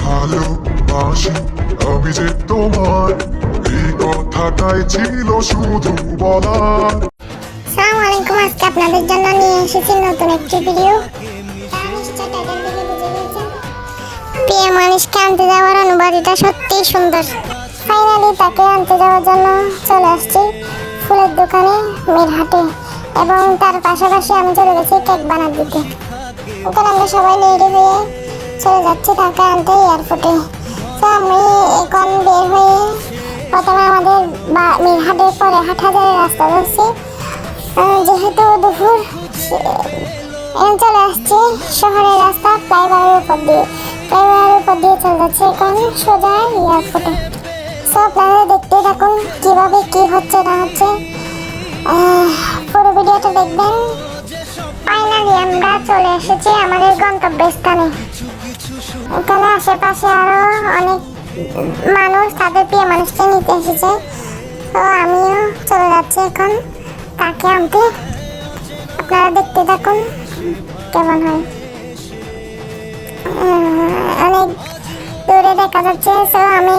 ভালোবাসি আমি যে তোমার, এই কথাটাই ছিল শুধু বলার। আসসালামু আলাইকুম, আজকে আপনাদের জন্য নিয়ে এসেছি নতুন একটি ভিডিও। প্রিয় মানুষকে আনতে যাওয়ার অনুভূতিটা সত্যিই সুন্দর। ফাইনালি তাকে আনতে যাওয়ার জন্য চলে আসছি ফুলের দোকানে মিরহাটে, এবং তার পাশাপাশি আমি চলে গেছি কেক বানার দিকে। ওখানে আমরা সবাই রেডি হয়ে চলে যাচ্ছি তাকে আনতে এয়ারপোর্টে। তো আমি এখন বের হয়ে প্রথমে আমাদের মিরহাটের পরে হাটহাজারের রাস্তা ধরছি, যেহেতু দুপুর চলে আসছি শহরের রাস্তা ফ্লাইওভারের উপর দিয়ে চলে যাচ্ছে এখন সোজা এয়ারপোর্টে। সো আপনারা দেখতে থাকুন কিভাবে কি হচ্ছে না হচ্ছে, পুরো ভিডিওটা দেখবেন। ফাইনালি আমরা চলে এসেছি আমাদের গন্তব্যস্থানে। এখানে আশেপাশে আরো অনেক মানুষ তাদের প্রিয় মানুষকে নিতে এসেছে। তো আমিও চলে যাচ্ছি এখন তাকে আনতে। আপনারা দেখতে থাকুন কেমন হয়। অনেক দূরে দেখা যাচ্ছে। তো আমি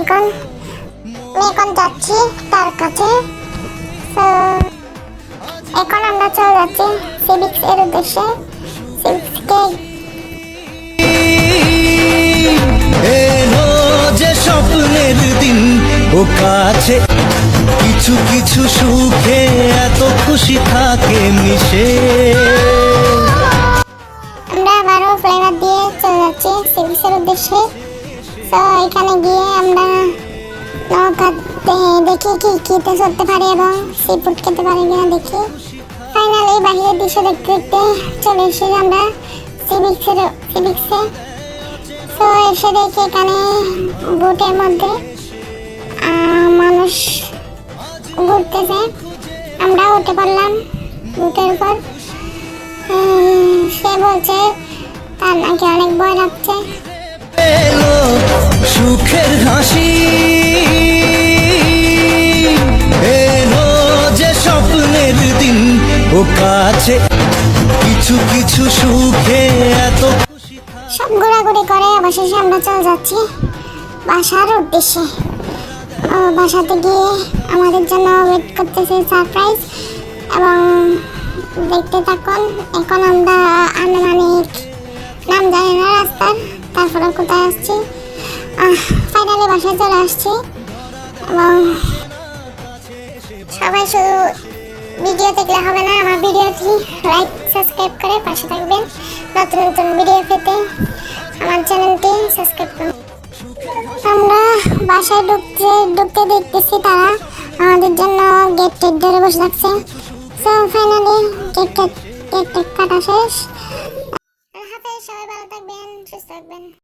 এখন যাচ্ছি তার কাছে। তো এখন আমরা চলে যাচ্ছি সিভিক্স এর উদ্দেশ্যে। সিভিক্সকে যে স্বপ্নের দিন ও কাছে কিছু কিছু সুখে এত খুশি থাকে মিশে। আমরা আবারও ফ্লাইওভার দিয়ে চলে যাচ্ছি সিভিক্সের উদ্দেশ্যে। তো এখানে গিয়ে আমরা নৌকা দেখি কিতে চলতে পারি এবং সি ফুড খেতে পারি কিনা দেখি। ফাইনালি বাহিরের দৃশ্য দেখতে দেখতে চলে এসেছি আমরা সিভিক্সে। তো এসে দেখি এখানে বোটের মধ্যে মানুষ ঘুরতেছে। আমরা উঠে পড়লাম বোটের উপর। সে বলছে তার নাকি অনেক ভয় লাগছে। সুখের হাসি এলো যে স্বপ্নের দিন ও কাছে কিছু কিছু সুখে এত সব ঘোরাঘুরি করে অবশেষে আমরা চলে যাচ্ছি বাসার উদ্দেশ্যে। বাসাতে গিয়ে আমাদের জন্য ওয়েট করতেছে সারপ্রাইজ, এবং দেখতে থাকুন। এখন আমরা আনুমানিক নাম জানি না রাস্তার, তারপরে কোথায় আসছি। ফাইনালি বাসায় চলে আসছি, এবং সবাই শুধু ভিডিও দেখলে হবে না, আমার ভিডিওটি লাইক সাবস্ক্রাইব করে পাশে থাকবেন। নতুন নতুন ভিডিও পেতে আমার চ্যানেলটি সাবস্ক্রাইব করুন। আমরা বাসায় ঢুকতে দেখতেছি তারা আমাদের জন্য গেট ধরে বসে থাকছে। সো ফাইনালি কেক কাটা শেষ। সবাই ভালো থাকবেন, সুস্থ থাকবেন।